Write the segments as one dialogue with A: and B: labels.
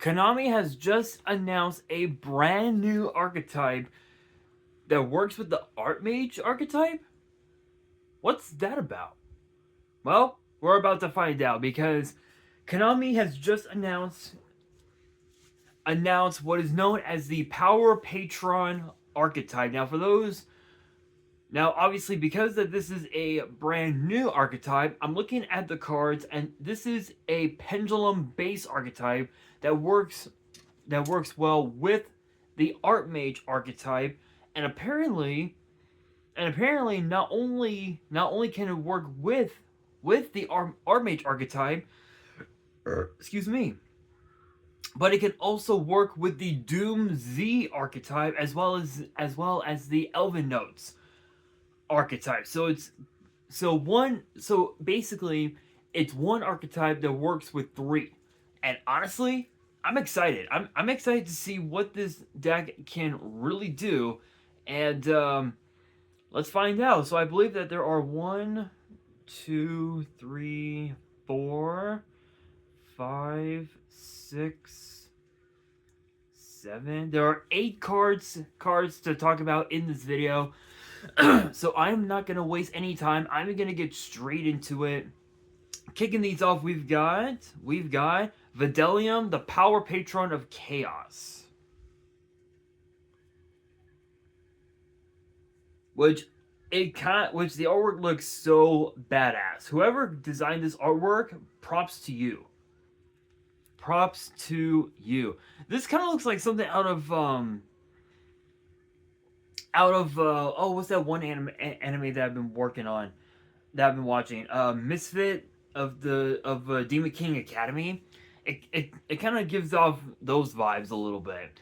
A: Konami has just announced a brand new archetype that works with the Art Mage archetype? What's that about? Well, we're about to find out because Konami has just announced what is known as the Power Patron archetype. Now, obviously, because that this is a brand new archetype, I'm looking at the cards, and this is a pendulum base archetype that works well with the Art Mage archetype, and apparently not only can it work with the Art Mage archetype, excuse me, but it can also work with the Doom Z archetype as well as the Elven Notes archetype. So basically it's one archetype that works with three. And honestly, I'm excited. I'm excited to see what this deck can really do. And let's find out. So I believe that there are 1, 2, 3, 4, 5, 6, 7. There are 8 cards to talk about in this video. So I'm not going to waste any time. I'm going to get straight into it. Kicking these off, we've got Videlium, the Power Patron of Chaos. Which the artwork looks so badass. Whoever designed this artwork, props to you. Props to you. This kind of looks like something out of what's that one anime that I've been working on, that I've been watching? Misfit of Demon King Academy. It kind of gives off those vibes a little bit.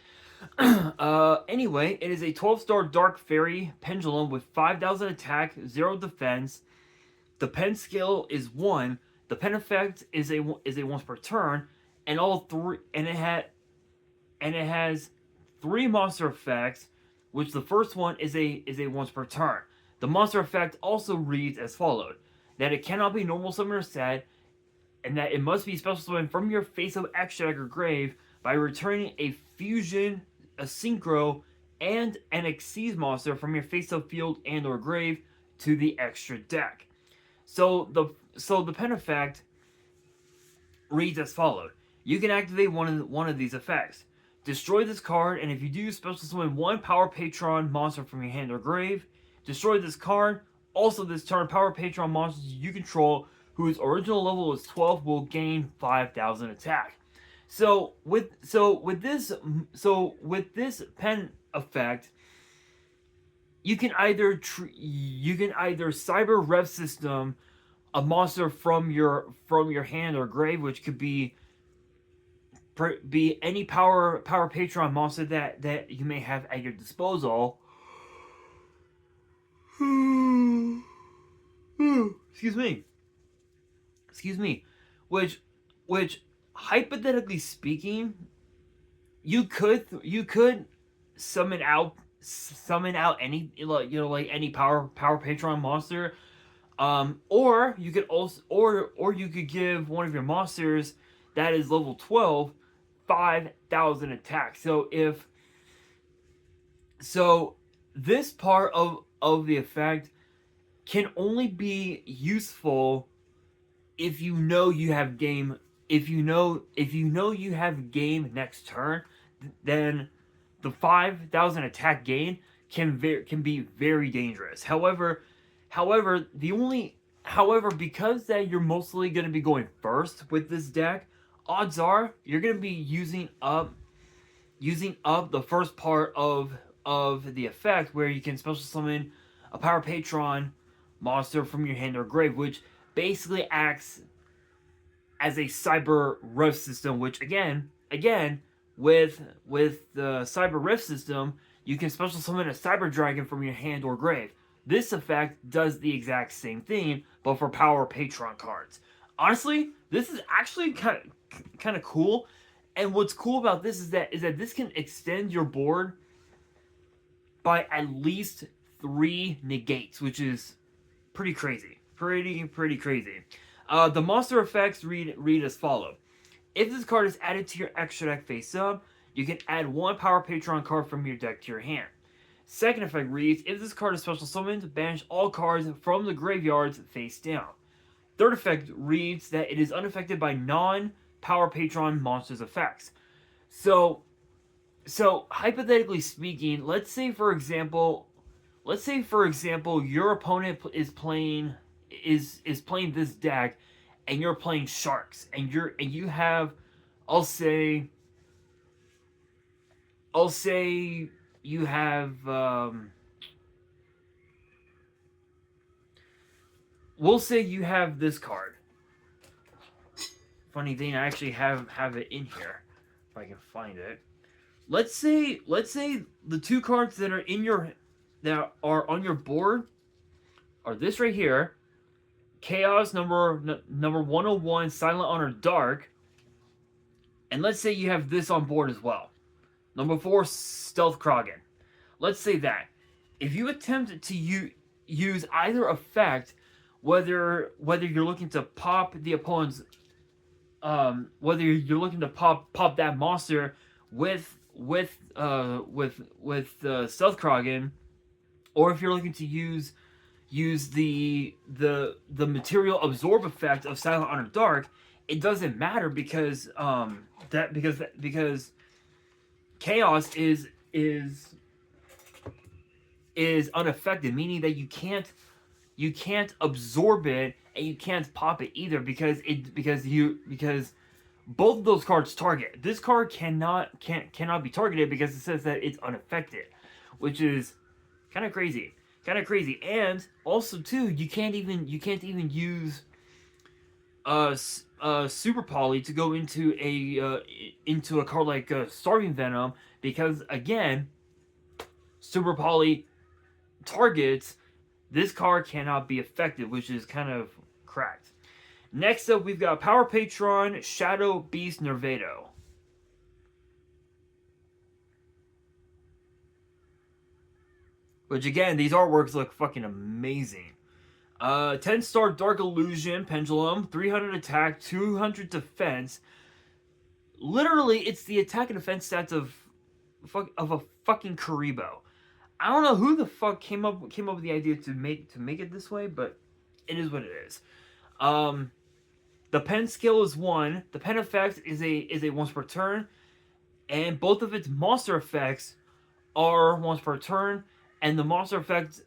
A: Anyway, it is a 12-star Dark Fairy Pendulum with 5,000 attack, 0 defense. The pen skill is 1. The pen effect is a once per turn, and it has 3 monster effects, which the first one is a once per turn. The monster effect also reads as followed: that it cannot be normal summon or set, and that it must be special summon from your face-up extra deck or grave by returning a fusion, a synchro, and an Xyz monster from your face-up field and or grave to the extra deck. So the pen effect reads as followed: you can activate one of these effects. Destroy this card, and if you do, special summon 1 Power Patron monster from your hand or grave. Destroy this card. Also this turn, Power Patron monsters you control whose original level is 12 will gain 5,000 attack. So with this pen effect, you can either Cyber Rev System a monster from your hand or grave, which could be any Power Patron monster that you may have at your disposal. Excuse me. Which hypothetically speaking, you could summon out any any Power Patron monster, or you could also or you could give one of your monsters that is level 12 5,000 attack. So this part of the effect can only be useful if you know you have game. If you know you have game next turn, then the 5,000 attack gain can be very dangerous. However, because that you're mostly going to be going first with this deck, odds are you're going to be using up the first part of the effect, where you can special summon a Power Patron monster from your hand or grave, which basically acts as a Cyber Rev System. Which again with the Cyber Rev System, you can special summon a Cyber Dragon from your hand or grave. This effect does the exact same thing, but for Power Patron cards. Honestly, this is actually kind of cool. And what's cool about this is that this can extend your board by at least 3 negates, which is pretty crazy. Pretty crazy. The monster effects read as follow: If this card is added to your extra deck face up, you can add one Power Patron card from your deck to your hand. Second effect reads, if this card is special summoned, banish all cards from the graveyards face down. Third effect reads that it is unaffected by non-Power Patron monsters effects. So hypothetically speaking, let's say for example your opponent is playing this deck, and you're playing Sharks, and you have, I'll say you have we'll say you have this card. Funny thing, I actually have it in here if I can find it. Let's say the two cards that are on your board are this right here, Chaos number 101, Silent Honor Dark, and let's say you have this on board as well, number 4, Stealth Krogan. Let's say that if you attempt to use either effect, whether you're looking to pop the opponent's whether you're looking to pop that monster with Stealth Krogan, or if you're looking to use the material absorb effect of Silent Honor Dark, it doesn't matter because Chaos is unaffected, meaning that you can't absorb it and you can't pop it either because both of those cards target. This card cannot be targeted because it says that it's unaffected, which is kind of crazy. And also too, you can't even use Super Poly to go into a card like Starving Venom, because again, Super Poly targets. This card cannot be affected, which is kind of cracked. Next up, we've got Power Patron Shadow Beast Nervado. Which again, these artworks look fucking amazing. 10-star Dark Illusion Pendulum, 300 attack, 200 defense. Literally, it's the attack and defense stats of a fucking Karibo. I don't know who the fuck came up with the idea to make it this way, but it is what it is. The pen skill is 1. The pen effect is a once per turn, and both of its monster effects are once per turn. And the monster effects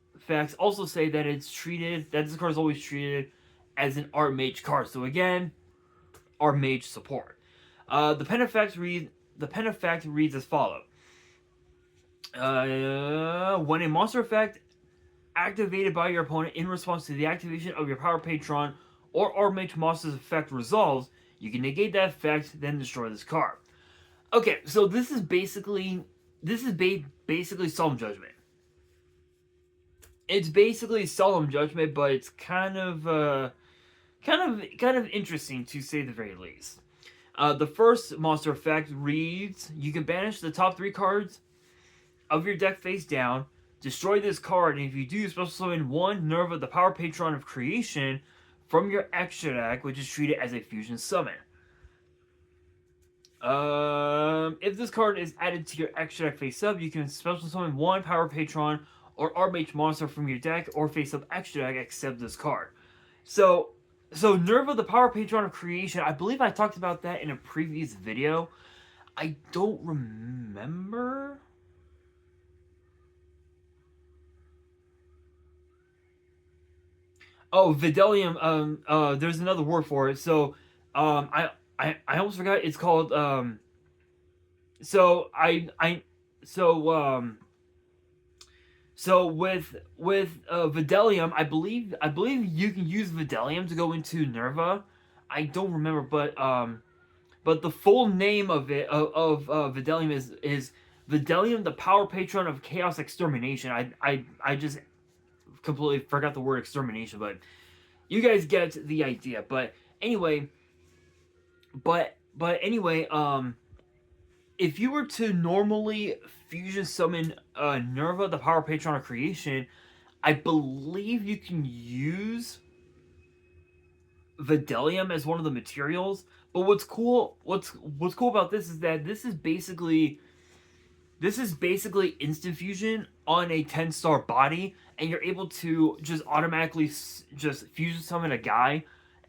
A: also say that this card is always treated as an Art Mage card. So again, Art Mage support. The pen effect reads as follows. When a monster effect activated by your opponent in response to the activation of your Power Patron or Art Mage monster's effect resolves, you can negate that effect, then destroy this card. Okay, so this is basically Solemn Judgment. It's basically Solemn Judgment, but it's kind of interesting to say the very least. The first monster effect reads: you can banish the top 3 cards of your deck face down, destroy this card, and if you do, special summon 1 Nerva, the Power Patron of Creation, from your extra deck, which is treated as a fusion summon. If this card is added to your extra deck face up, you can special summon 1 Power Patron or Archmage monster from your deck or face up extra deck except this card. So Nerva, the Power Patron of Creation, I believe I talked about that in a previous video. I don't remember. Oh, Videlium. There's another word for it. So, I almost forgot. It's called. So with Videlium, I believe you can use Videlium to go into Nerva. I don't remember, but the full name of it of Videlium is Videlium, the Power Patron of Chaos Extermination. I just completely forgot the word extermination, but you guys get the idea. But anyway, if you were to normally fusion summon Nerva, the Power Patron of Creation, I believe you can use Videlium as one of the materials. But what's cool about this is that this is basically instant fusion on a 10-star body, and you're able to just automatically just fusion summon a guy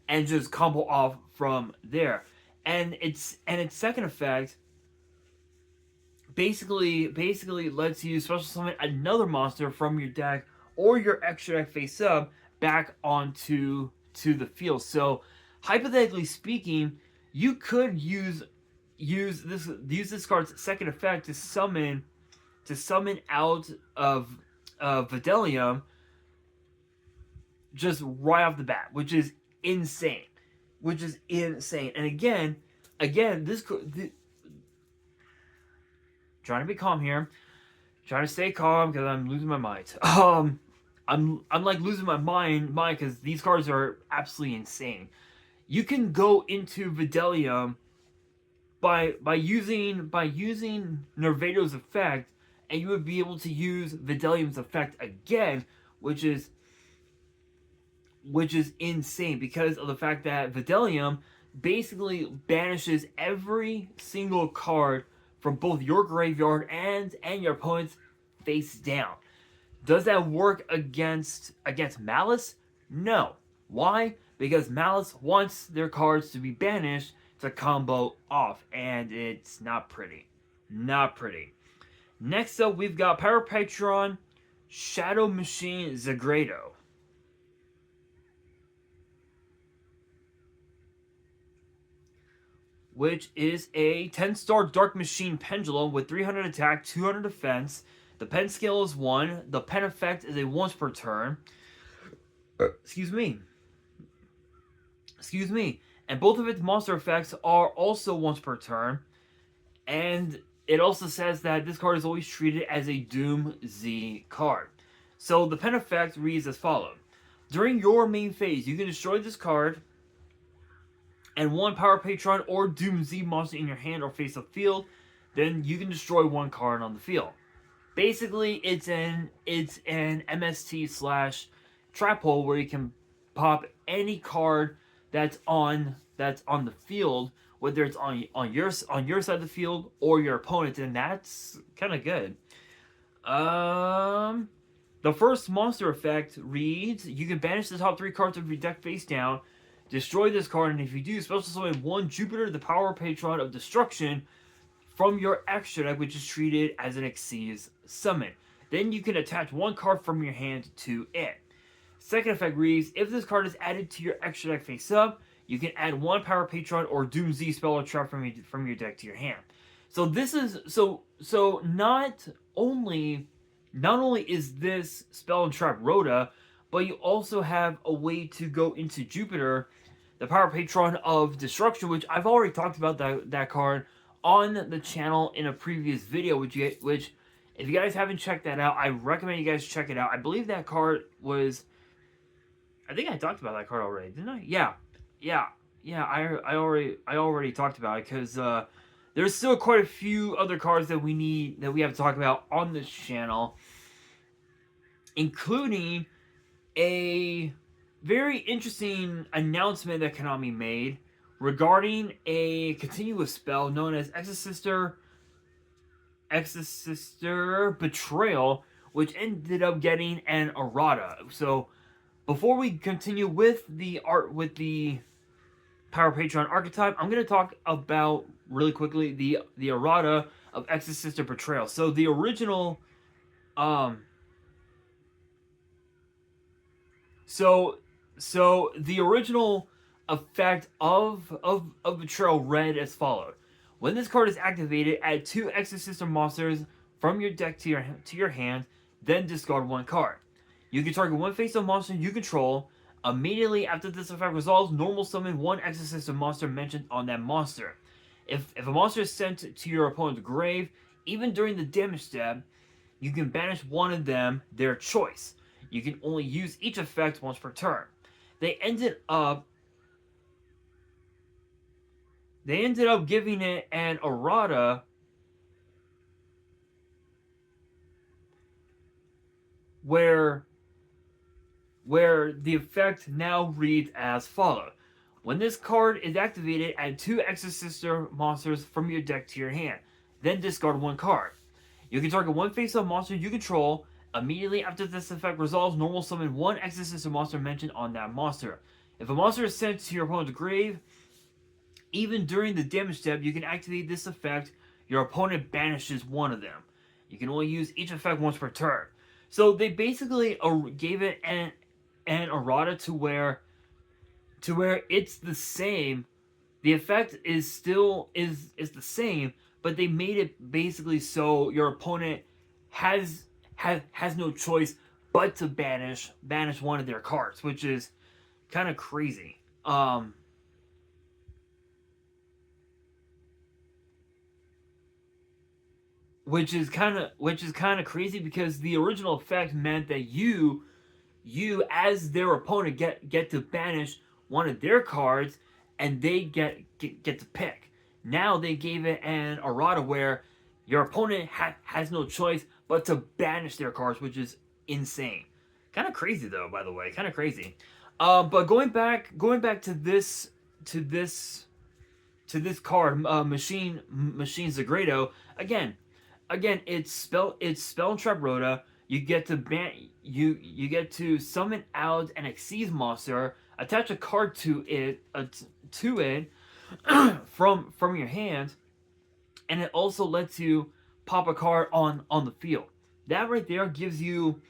A: and just combo off from there. And its second effect basically lets you special summon another monster from your deck or your extra deck face up back onto the field. So hypothetically speaking, you could use this card's second effect to summon out of Videlium just right off the bat, which is insane. And again, trying to be calm here, trying to stay calm because I'm losing my mind. I'm like losing my mind because these cards are absolutely insane. You can go into Videlium by using Nervado's effect, and you would be able to use Videlium's effect again, which is insane because of the fact that Videlium basically banishes every single card from both your graveyard and your opponent's face down. Does that work against Malice? No. Why? Because Malice wants their cards to be banished to combo off, and it's not pretty. Not pretty. Next up, we've got Patron, Shadow Machine Zagrado. Which is a 10-star Dark Machine Pendulum with 300 attack, 200 defense. The pen skill is 1. The pen effect is a once per turn. Excuse me. And both of its monster effects are also once per turn. And it also says that this card is always treated as a Doom Z card. So the pen effect reads as follows. During your main phase, you can destroy this card and one Power Patron or Doom Z monster in your hand or face of field. Then you can destroy one card on the field. Basically, it's an MST / trap hole where you can pop any card that's on the field, whether it's on your side of the field or your opponent, and that's kind of good. The first monster effect reads: you can banish the top 3 cards of your deck face down, destroy this card, and if you do, special summon one Jupiter, the Power Patron of Destruction, from your extra deck, which is treated as an Xyz summon. Then you can attach one card from your hand to it. Second effect reads: if this card is added to your extra deck face up, you can add one Power Patron or Doom Z spell or trap from your deck to your hand. So this is so not only is this spell and trap Rhoda, but you also have a way to go into Jupiter, the Power Patron of Destruction, which I've already talked about that card on the channel in a previous video, which if you guys haven't checked that out, I recommend you guys check it out. I believe that card was, I think I talked about that card already, didn't I? Yeah. I already talked about it because there's still quite a few other cards that we have to talk about on this channel, including a very interesting announcement that Konami made regarding a continuous spell known as Exosister Betrayal, which ended up getting an errata. So before we continue with the Power Patron archetype, I'm going to talk about really quickly the errata of Exosister Betrayal. So the original So the original effect of Betrayal read as followed: when this card is activated, add 2 Exosister monsters from your deck to your hand, then discard 1 card. You can target one face-up monster you control. Immediately after this effect resolves, normal summon 1 Exosister monster mentioned on that monster. If a monster is sent to your opponent's grave, even during the damage step, you can banish one of them, their choice. You can only use each effect once per turn. They ended up giving it an errata where the effect now reads as follows. When this card is activated, add 2 extra sister monsters from your deck to your hand. Then discard 1 card. You can target 1 face-up monster you control. Immediately after this effect resolves, normal summon 1 extra sister monster mentioned on that monster. If a monster is sent to your opponent's grave, even during the damage step, you can activate this effect. Your opponent banishes 1 of them. You can only use each effect once per turn. So they basically gave it an errata to where it's the same. The effect is still is the same, but they made it basically so your opponent has no choice but to banish 1 of their cards, which is kind of crazy. Which is kind of crazy, because the original effect meant that you as their opponent get to banish 1 of their cards, and they get to pick. Now they gave it an errata where your opponent has no choice but to banish their cards, which is insane. Kind of crazy though, by the way, kind of crazy. But going back to this card, Machine Zagredo, again, it's spell and trap Rhoda. You get to summon out an Xyz monster, attach a card to it from your hand, and it also lets you pop a card on the field. That right there gives you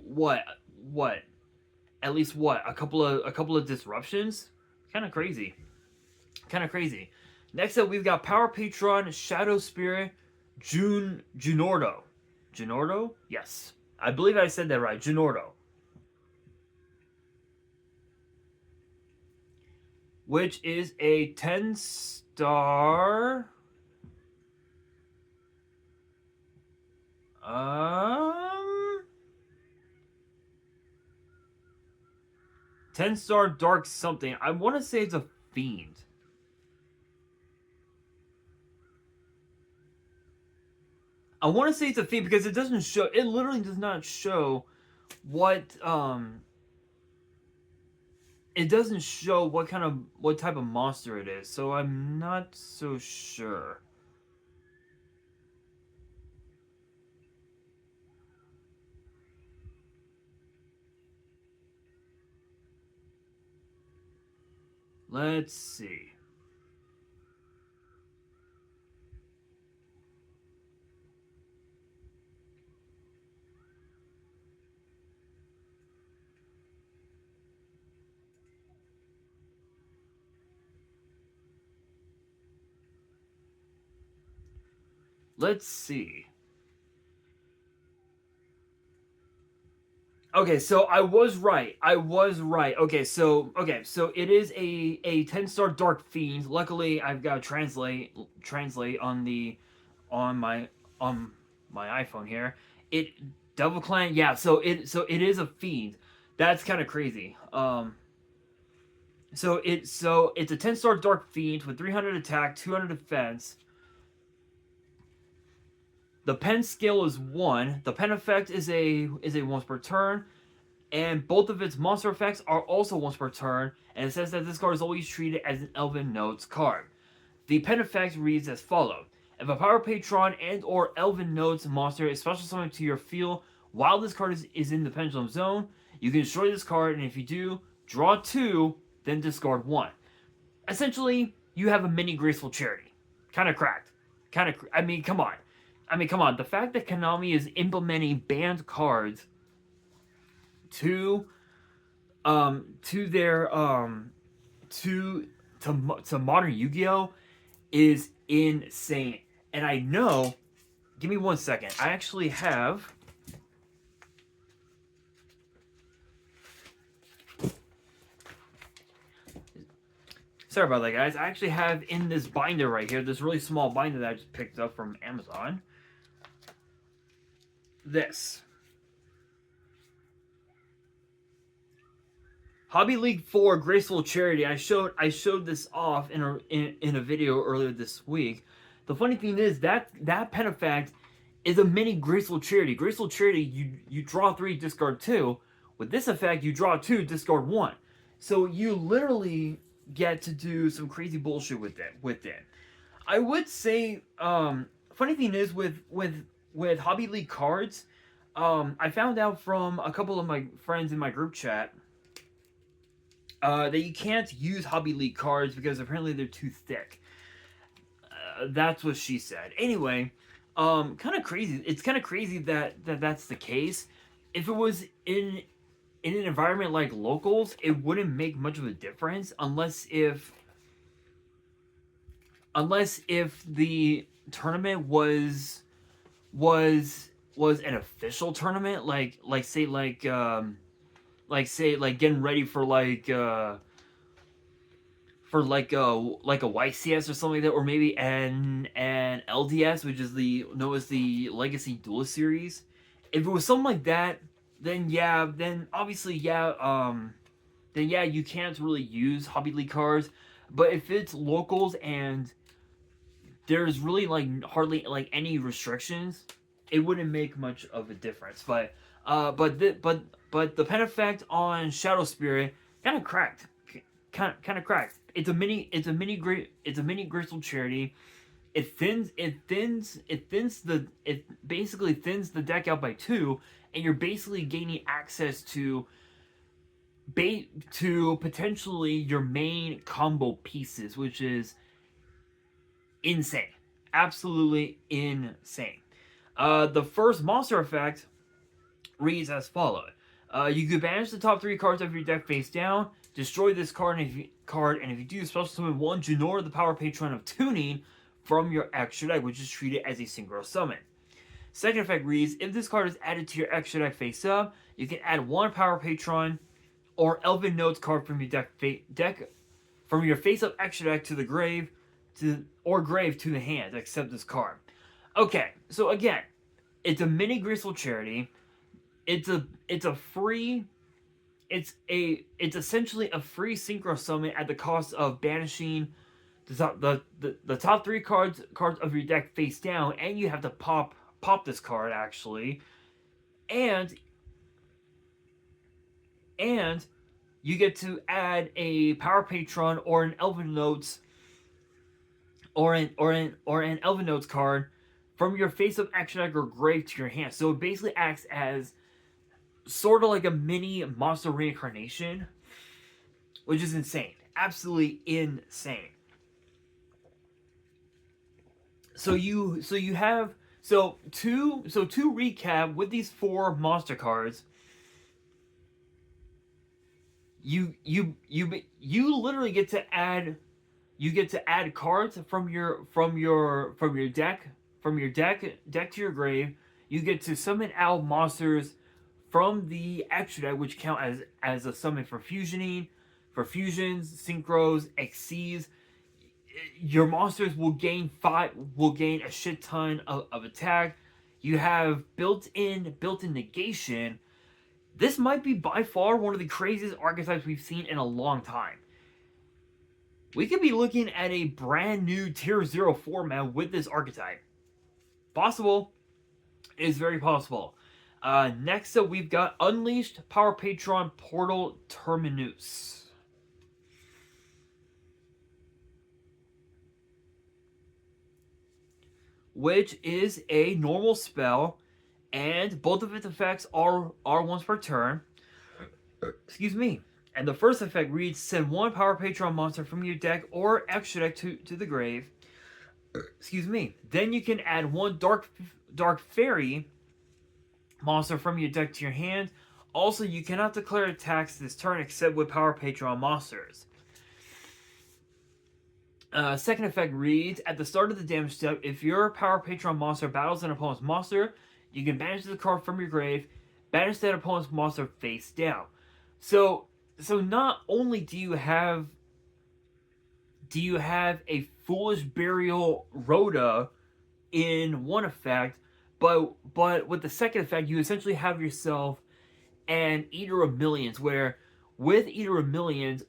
A: what at least a couple of disruptions. Kind of crazy. Next up, we've got Power Patron, Shadow Spirit, Junordo. Junordo? Yes. I believe I said that right. Junordo. Which is a 10-star... 10-star dark something. I want to say it's a fiend. I want to say it's a fiend because it doesn't show. It literally does not show what it doesn't show what type of monster it is. So I'm not so sure. Let's see. Let's see. Okay, so I was right. Okay, so it is a 10-star dark fiend. Luckily, I've got translate on my iPhone here. It Devil Clan, yeah. So it is a fiend. That's kind of crazy. So it's a 10-star dark fiend with 300 attack, 200 defense. The pen skill is 1. The pen effect is a once per turn, and both of its monster effects are also once per turn. And it says that this card is always treated as an Elven Notes card. The pen effect reads as follows: if a Power Patron and/or Elven Notes monster is special summoned to your field while this card is in the Pendulum Zone, you can destroy this card, and if you do, draw 2, then discard 1. Essentially, you have a mini Graceful Charity. Kind of cracked. I mean, come on. The fact that Konami is implementing banned cards to their to modern Yu-Gi-Oh is insane. And I know, give me 1 second. I actually have sorry about that, guys. I actually have in this binder right here, this really small binder that I just picked up from Amazon, this Hobby League 4 Graceful Charity. I showed this off in a video earlier this week. The funny thing is that pen effect is a mini Graceful Charity. Graceful Charity, you draw 3, discard 2. With this effect, you draw 2, discard 1. So you literally get to do some crazy bullshit with it. I would say, funny thing is with Hobby League cards, I found out from a couple of my friends in my group chat that you can't use Hobby League cards because apparently they're too thick. That's what she said. Anyway, kind of crazy. It's kind of crazy that that's the case. If it was in an environment like locals, it wouldn't make much of a difference unless if the tournament was an official tournament, like getting ready for like a YCS or something like that, or maybe an LDS, which is known as the Legacy Duelist Series. If it was something like that, then obviously then yeah, you can't really use Hobby League cards. But if it's locals and there's really like hardly like any restrictions, it wouldn't make much of a difference. But the pen effect on Shadow Spirit kind of cracked, kind of cracked. It's a mini Crystal Charity. It basically thins the deck out by 2, and you're basically gaining access to potentially your main combo pieces, which is insane, absolutely insane. The first monster effect reads as followed. You can banish the top 3 cards of your deck face down, destroy this card, and if you do, special summon 1 Junor, the Power Patron of Tuning, from your extra deck, which is treated as a synchro summon. Second effect reads, if this card is added to your extra deck face up, you can add 1 Power Patron or Elven Notes card from your deck from your face up extra deck to the grave grave to the hand, except this card. Okay, so again, it's a mini Graceful Charity. It's essentially a free synchro summon at the cost of banishing the top 3 cards of your deck face down, and you have to pop this card actually, and you get to add a Power Patron or an Elven Notes or an Elven Notes card from your face up extra deck or grave to your hand. So it basically acts as sort of like a mini monster reincarnation, which is insane, absolutely insane. To recap, with these 4 monster cards, you literally get to add cards from your deck to your grave. You get to summon out monsters from the extra deck, which count as a summon for fusions, synchros, XCs. Your monsters will gain a shit ton of attack. You have built-in negation. This might be by far one of the craziest archetypes we've seen in a long time. We could be looking at a brand new Tier 0 format with this archetype. Possible. It is very possible. Next up, we've got Unleashed Power Patron Portal Terminus. Which is a normal spell, and both of its effects are once per turn. Excuse me. And the first effect reads, send 1 Power Patron monster from your deck or extra deck to the grave. Excuse me. Then you can add 1 Dark Fairy monster from your deck to your hand. Also, you cannot declare attacks this turn except with Power Patron monsters. Second effect reads, at the start of the damage step, if your Power Patron monster battles an opponent's monster, you can banish the card from your grave, banish that opponent's monster face down. So not only do you have a Foolish Burial Rhoda in one effect, but with the second effect, you essentially have yourself an Eater of Millions, where with Eater of Millions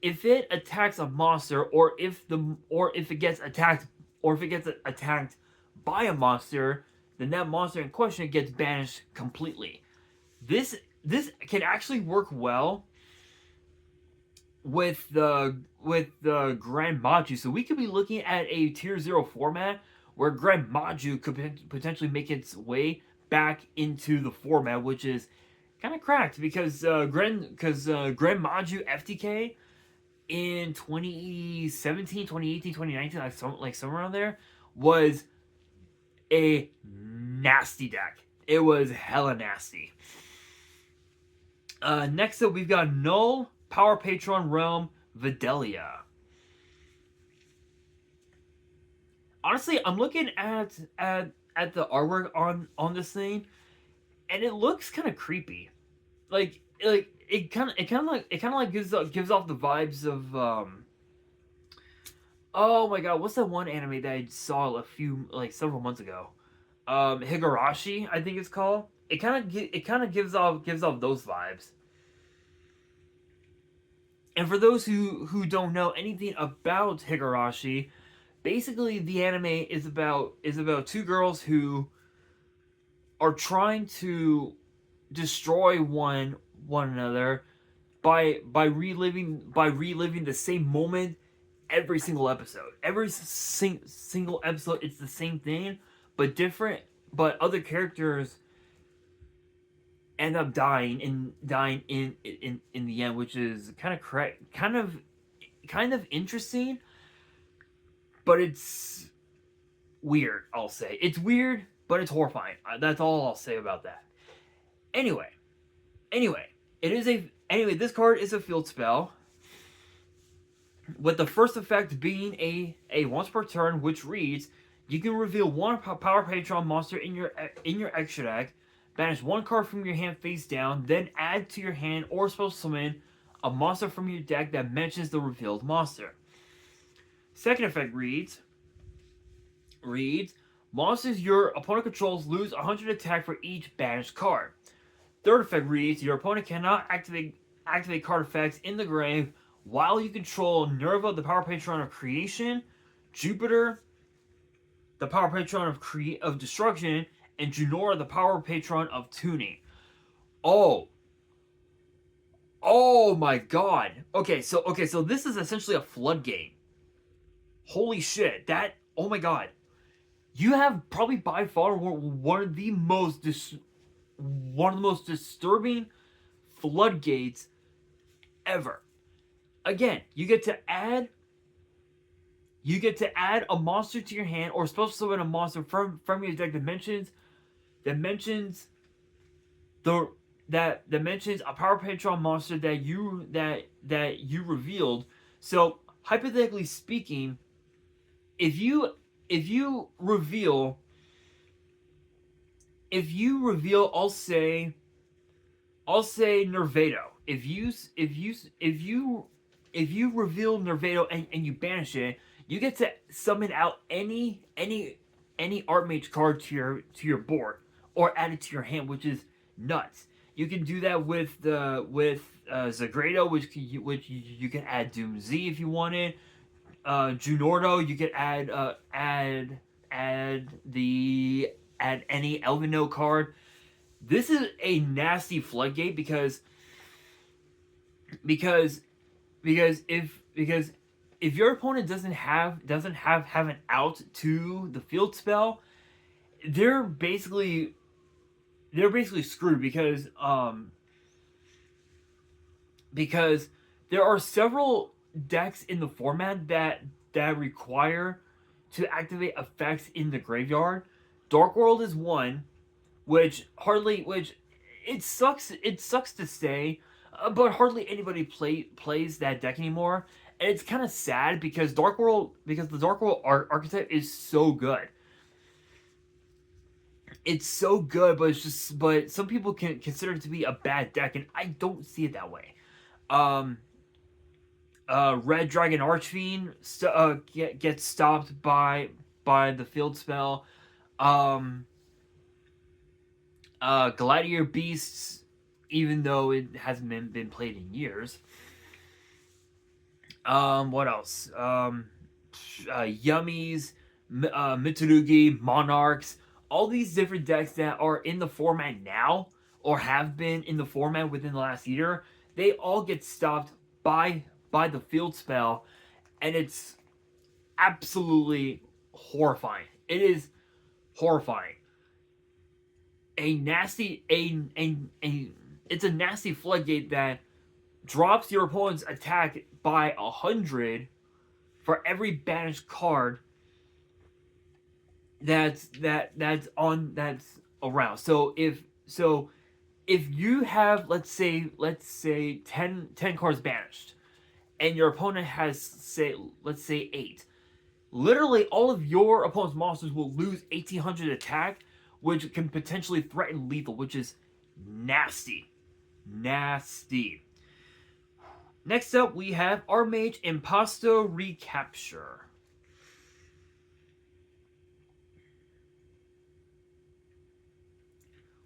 A: if it attacks a monster, or if it gets attacked by a monster, then that monster in question gets banished completely. This this can actually work well with the Grand Maju. So we could be looking at a Tier 0 format where Grand Maju could potentially make its way back into the format, which is kind of cracked because Grand Maju FTK in 2017, 2018, 2019, like somewhere around there, was a nasty deck. It was hella nasty. Next up, we've got Null, Power Patron, Realm, Vidalia. Honestly, I'm looking at the artwork on this thing, and it looks kind of creepy. Like it kind of like gives off the vibes of oh my god, what's that one anime that I saw several months ago? Higurashi, I think it's called. It kind of gives off those vibes. And for those who don't know anything about Higurashi, basically the anime is about two girls who are trying to destroy one another by reliving the same moment every single episode. Every single episode, it's the same thing, but different. But other characters end up dying in the end, which is kind of interesting, but it's weird. I'll say it's weird, but it's horrifying. That's all I'll say about that. Anyway, this card is a field spell, with the first effect being a once per turn, which reads: you can reveal one Power Patron monster in your extra deck, banish one card from your hand face down, then add to your hand or spell summon a monster from your deck that mentions the revealed monster. Second effect reads: monsters your opponent controls lose 100 attack for each banished card. Third effect reads: your opponent cannot activate card effects in the grave while you control Nerva, the Power Patron of Creation, Jupiter, the Power Patron of Destruction, and Junora, the Power Patron of Tuning. Oh my god. Okay, so this is essentially a floodgate. Holy shit. Oh my god. You have probably by far one of the most disturbing floodgates ever. Again, you get to add a monster to your hand, or special summon a monster from your deck that mentions a Power Patron monster that you revealed. So hypothetically speaking, if you reveal, I'll say Nervado. If you reveal Nervado and you banish it, you get to summon out any Archmage card to your board or add it to your hand, which is nuts. You can do that with Zagrado, which you can add Doom Z if you wanted. Junordo, you could add any Elvino card. This is a nasty floodgate because if your opponent doesn't have an out to the field spell, they're basically screwed because there are several decks in the format that require to activate effects in the graveyard. Dark World is one, which it sucks to say, but hardly anybody plays that deck anymore, and it's kind of sad because the Dark World archetype is so good. It's so good, but some people can consider it to be a bad deck, and I don't see it that way. Red Dragon Archfiend gets stopped by the field spell. Gladiator Beasts, even though it hasn't been played in years. What else? Yummies, Mitsurugi, Monarchs, all these different decks that are in the format now or have been in the format within the last year, they all get stopped by the field spell, and it's absolutely horrifying. It is horrifying. A nasty a it's a nasty floodgate that drops your opponent's attack by 100 for every banished card that's around. So if you have, let's say 10 cards banished, and your opponent has, let's say 8, literally all of your opponent's monsters will lose 1800 attack, which can potentially threaten lethal, which is nasty. Nasty. Next up, we have Archmage Impasto Recapture.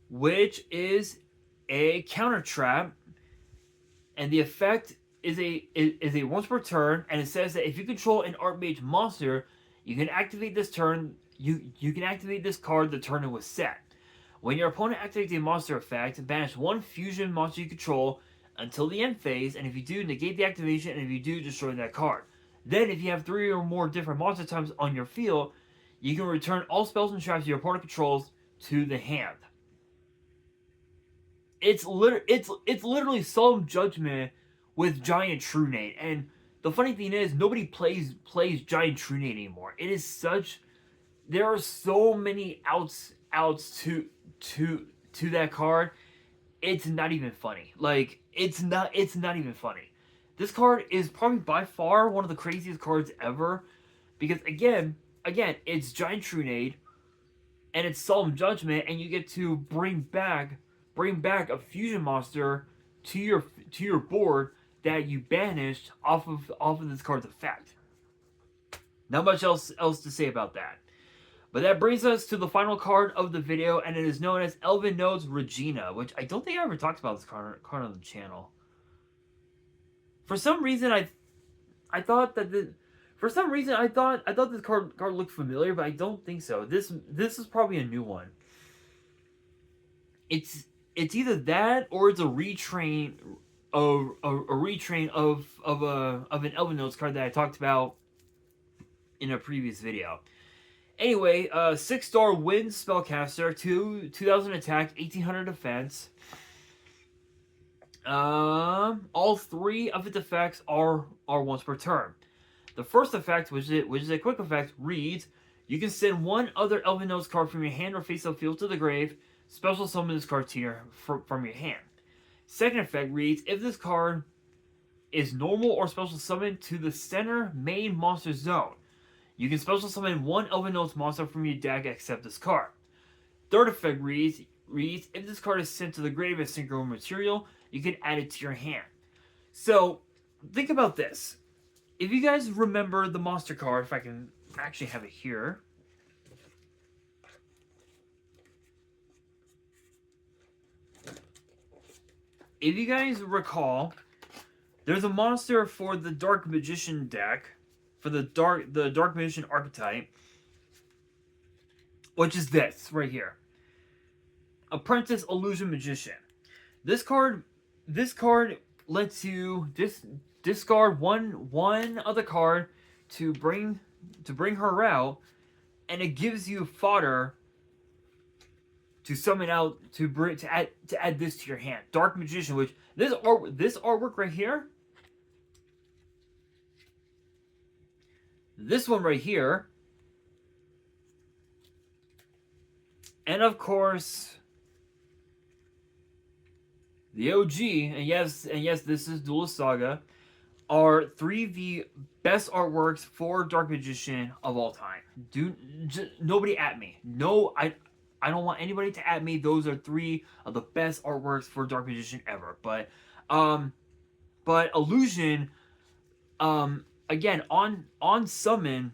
A: Which is a counter trap, and the effect is a once per turn, and it says that if you control an Archmage monster, you can activate this turn. You can activate this card the turn it was set. When your opponent activates a monster effect, banish one fusion monster you control until the end phase, and if you do, negate the activation, and if you do, destroy that card. Then, if you have 3 or more different monster types on your field, you can return all spells and traps your opponent controls to the hand. It's literally Solemn Judgment with Giant Trunade, and the funny thing is, nobody plays Giant Trunade anymore. It is such, there are so many outs to that card. It's not even funny. Like, it's not even funny. This card is probably by far one of the craziest cards ever, because again, it's Giant Trunade, and it's Solemn Judgment, and you get to bring back a fusion monster to your board that you banished off of this card's effect. Not much else to say about that. But that brings us to the final card of the video, and it is known as Elven Node's Regina, which I don't think I ever talked about this card on the channel. For some reason, I thought this card looked familiar, but I don't think so. This is probably a new one. It's either that or it's a retrain of an Elven Nodes card that I talked about in a previous video. Anyway, 6-star Wind Spellcaster, 2000 attack, 1800 defense. All 3 of its effects are once per turn. The first effect, which is a quick effect, reads: you can send one other Elven Nodes card from your hand or face-up field to the grave. Special summon this card to from your hand. Second effect reads: if this card is normal or special summoned to the center main monster zone, you can special summon one Elven Nodes monster from your deck except this card. Third effect reads: if this card is sent to the grave as synchro material, you can add it to your hand. So, think about this. If you guys remember the monster card, if I can actually have it here. If you guys recall, there's a monster for the Dark Magician deck, for the Dark Magician Archetype, which is this right here. Apprentice Illusion Magician. This card lets you discard one other card to bring her out, and it gives you fodder to summon out to add this to your hand. Dark Magician, which this artwork right here, this one right here, and of course the OG, and yes, this is Duelist Saga, are 3 of the best artworks for Dark Magician of all time. Nobody at me. No, I don't want anybody to at me. Those are 3 of the best artworks for Dark Magician ever. But Illusion, again, on summon,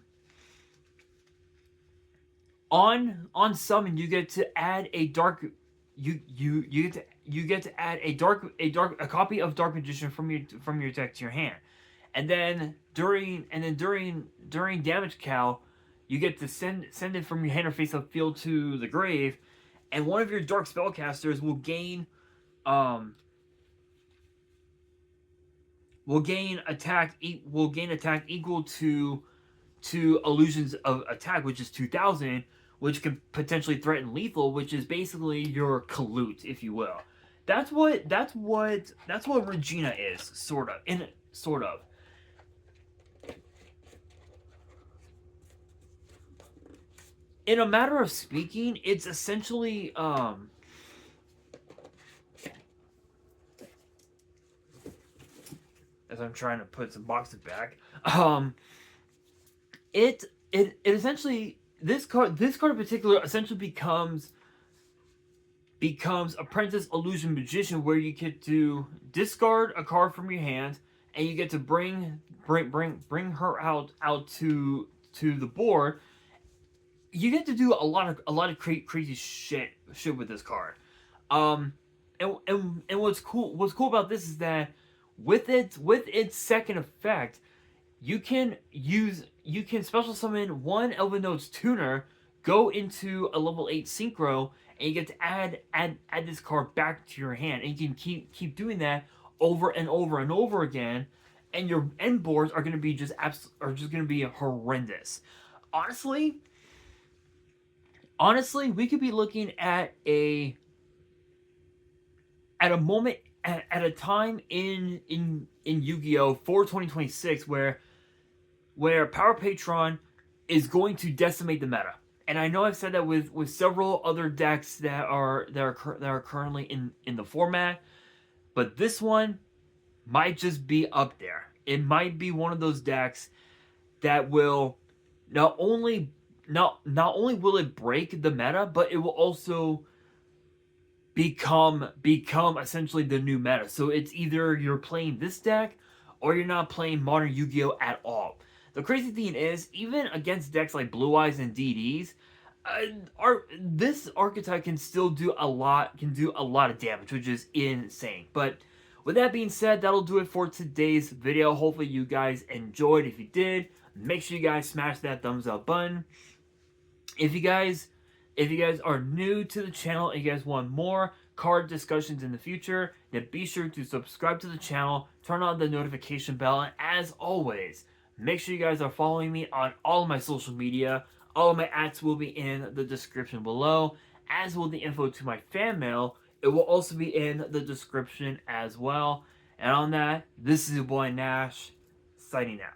A: you get to add a dark. You get to add a copy of Dark Magician from your deck to your hand, and then during damage cal, you get to send it from your hand or face up field to the grave, and one of your dark spellcasters will gain attack equal to illusions of attack, which is 2,000, which can potentially threaten lethal, which is basically your Kalut, if you will. That's what Regina is, sort of. In a matter of speaking, it's essentially as I'm trying to put some boxes back, it essentially, this card in particular essentially becomes Apprentice Illusion Magician, where you get to discard a card from your hand and you get to bring her out to the board. You get to do a lot of crazy shit with this card. And what's cool about this is that with its second effect, you can special summon one Elven Node's Tuner, go into a level 8 Synchro, and you get to add this card back to your hand, and you can keep doing that over and over and over again, and your end boards are going to be just going to be horrendous. Honestly, we could be looking at a moment, at a time in Yu-Gi-Oh for 2026 where Power Patron is going to decimate the meta. And I know I've said that with several other decks that are currently in the format, but this one might just be up there. It might be one of those decks that will not only will it break the meta, but it will also become essentially the new meta. So it's either you're playing this deck or you're not playing modern Yu-Gi-Oh at all. The crazy thing is, even against decks like Blue Eyes and DDs, this archetype can still do a lot of damage, which is insane. But with that being said, that'll do it for today's video. Hopefully you guys enjoyed. If you did, make sure you guys smash that thumbs up button. If you guys are new to the channel and you guys want more card discussions in the future, then be sure to subscribe to the channel, turn on the notification bell, and as always, make sure you guys are following me on all of my social media. All of my ads will be in the description below, as will the info to my fan mail. It will also be in the description as well. And on that, this is your boy Nash, signing out.